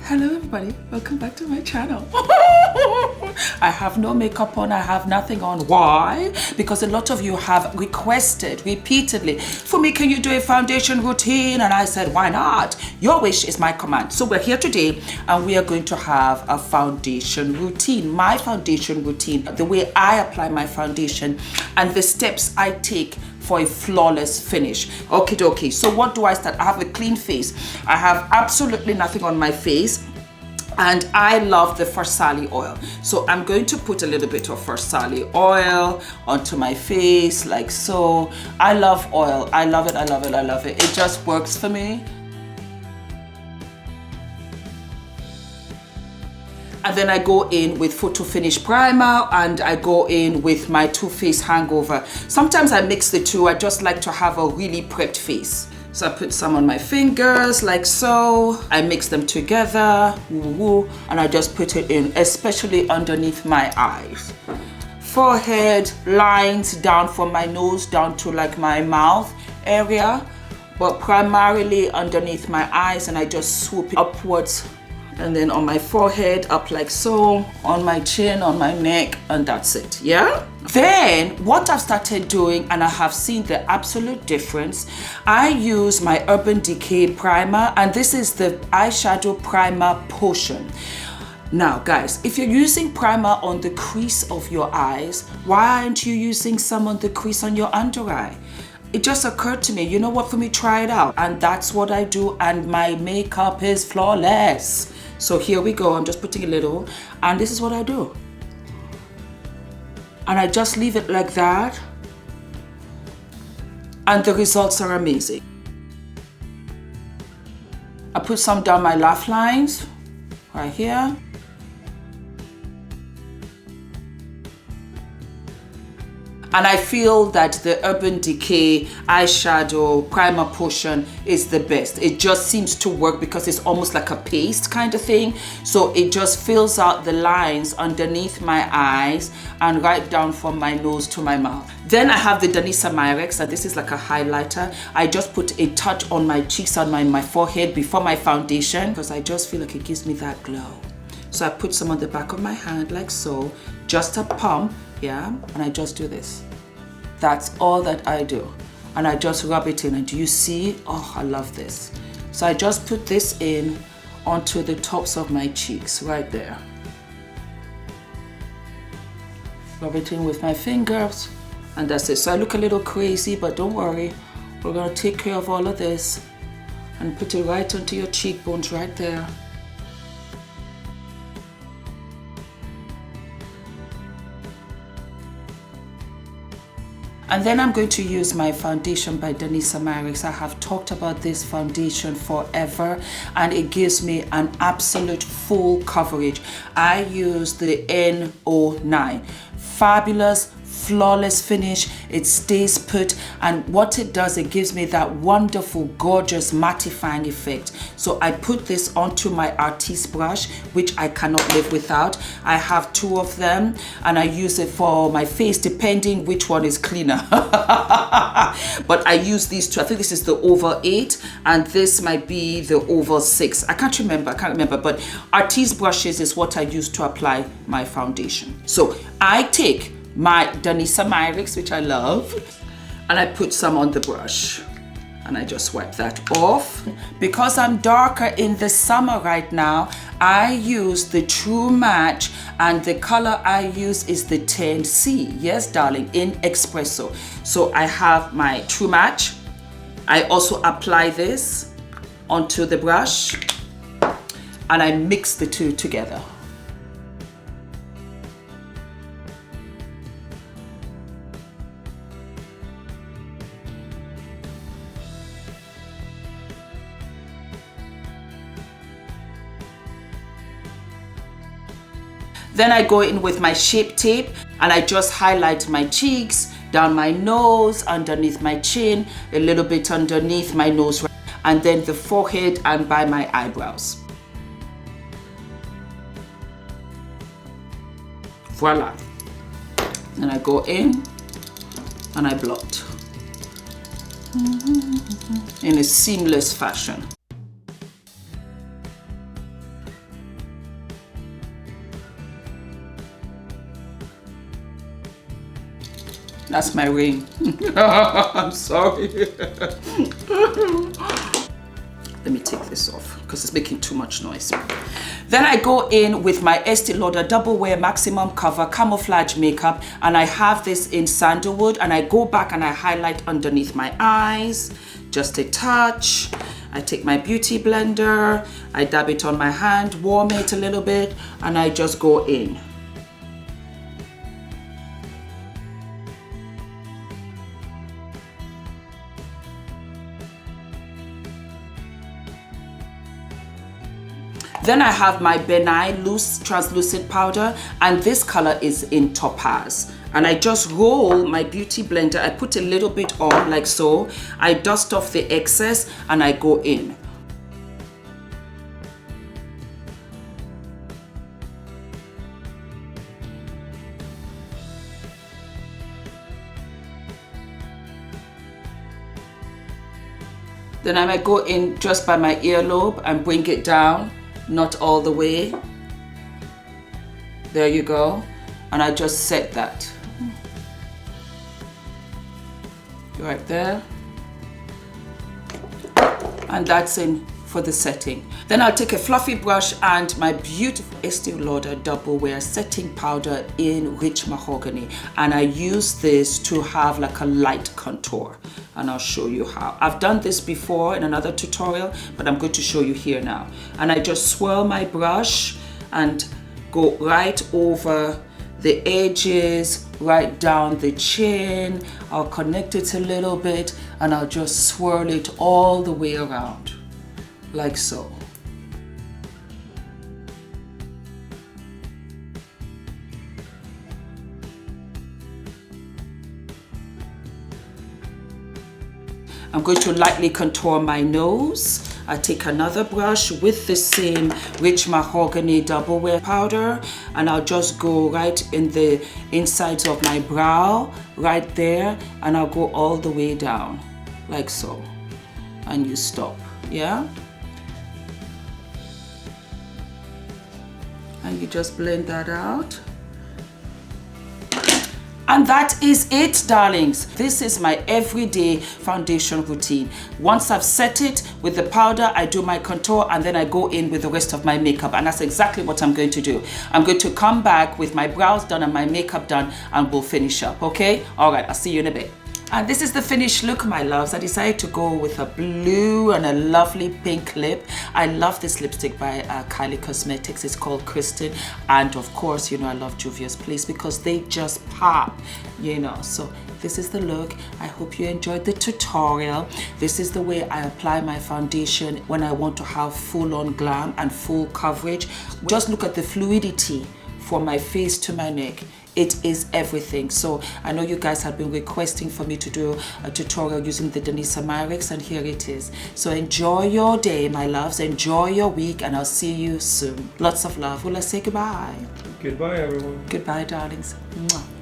Hello everybody, welcome back to my channel. I have no makeup on, I have nothing on. Why? Because a lot of you have requested repeatedly, Fumi, can you do a foundation routine? And I said, why not? Your wish is my command. So we're here today and we are going to have a foundation routine. My foundation routine, the way I apply my foundation and the steps I take for a flawless finish. Okie dokie. So what do I start? I have a clean face. I have absolutely nothing on my face. And I love the Fursali oil. So I'm going to put a little bit of Fursali oil onto my face like so. I love oil. I love it. I love it. I love it. It just works for me. And then I go in with Photo Finish Primer and I go in with my Too Faced Hangover. Sometimes I mix the two. I just like to have a really prepped face. So I put some on my fingers like so. I mix them together, and I just put it in, especially underneath my eyes. Forehead, lines down from my nose down to like my mouth area, but primarily underneath my eyes, and I just swoop it upwards. And then on my forehead, up like so, on my chin, on my neck, and that's it, yeah? Then, what I've started doing, and I have seen the absolute difference, I use my Urban Decay primer, and this is the eyeshadow primer potion. Now, guys, if you're using primer on the crease of your eyes, why aren't you using some on the crease on your under eye? It just occurred to me, you know what, for me, try it out. And that's what I do, and my makeup is flawless. So here we go, I'm just putting a little, and this is what I do. And I just leave it like that, and the results are amazing. I put some down my laugh lines, right here. And I feel that the Urban Decay eyeshadow primer potion is the best. It just seems to work because it's almost like a paste kind of thing. So it just fills out the lines underneath my eyes and right down from my nose to my mouth. Then I have the Danisa Myrex, and this is like a highlighter. I just put a touch on my cheeks, on my forehead before my foundation, because I just feel like it gives me that glow. So I put some on the back of my hand like so, just a pump. Yeah, and I just do this. That's all that I do. And I just rub it in, and do you see? Oh, I love this. So I just put this in onto the tops of my cheeks right there. Rub it in with my fingers, and that's it. So I look a little crazy, but don't worry. We're gonna take care of all of this and put it right onto your cheekbones right there. And then I'm going to use my foundation by Danisa Myrex. I have talked about this foundation forever, and it gives me an absolute full coverage. I use the N09. Fabulous, flawless finish. It stays put, and what it does, it gives me that wonderful, gorgeous mattifying effect. So I put this onto my artiste brush, which I cannot live without. I have two of them, and I use it for my face, depending which one is cleaner. But I use these two. I think this is the Oval 8, and this might be the Oval 6. I can't remember, but artiste brushes is what I use to apply my foundation. So I take my Danisa Myrex, which I love, and I put some on the brush, and I just wipe that off. Because I'm darker in the summer right now, I use the True Match, and the color I use is the 10C. Yes, darling, in Espresso. So I have my True Match. I also apply this onto the brush, and I mix the two together. Then I go in with my Shape Tape, and I just highlight my cheeks, down my nose, underneath my chin, a little bit underneath my nose, and then the forehead and by my eyebrows. Voila. And I go in and I blot in a seamless fashion. That's my ring. I'm sorry. Let me take this off because it's making too much noise. Then I go in with my Estee Lauder Double Wear Maximum Cover Camouflage Makeup, and I have this in Sandalwood, and I go back and I highlight underneath my eyes, just a touch. I take my beauty blender, I dab it on my hand, warm it a little bit, and I just go in. Then I have my Benign Loose Translucent Powder, and this color is in Topaz. And I just roll my beauty blender, I put a little bit on like so, I dust off the excess and I go in. Then I might go in just by my earlobe and bring it down. Not all the way. There you go. And I just set that. Right there. And that's in for the setting. Then I'll take a fluffy brush and my beautiful Estee Lauder Double Wear Setting Powder in Rich Mahogany. And I use this to have like a light contour. And I'll show you how. I've done this before in another tutorial, but I'm going to show you here now. And I just swirl my brush and go right over the edges, right down the chin. I'll connect it a little bit and I'll just swirl it all the way around, like so. I'm going to lightly contour my nose. I take another brush with the same Rich Mahogany Double Wear Powder, and I'll just go right in the insides of my brow, right there, and I'll go all the way down, like so. And you stop, yeah? And you just blend that out. And that is it, darlings. This is my everyday foundation routine. Once I've set it with the powder, I do my contour and then I go in with the rest of my makeup. And that's exactly what I'm going to do. I'm going to come back with my brows done and my makeup done and we'll finish up, okay? All right, I'll see you in a bit. And this is the finished look, my loves. I decided to go with a blue and a lovely pink lip. I love this lipstick by Kylie Cosmetics. It's called Kristen. And of course, you know, I love Juvia's Place because they just pop, you know. So this is the look. I hope you enjoyed the tutorial. This is the way I apply my foundation when I want to have full-on glam and full coverage. Just look at the fluidity from my face to my neck. It is everything. So I know you guys have been requesting for me to do a tutorial using the Danessa Myricks, and here it is. So enjoy your day, my loves. Enjoy your week, and I'll see you soon. Lots of love. Will I say goodbye? Goodbye, everyone. Goodbye, darlings. Mwah.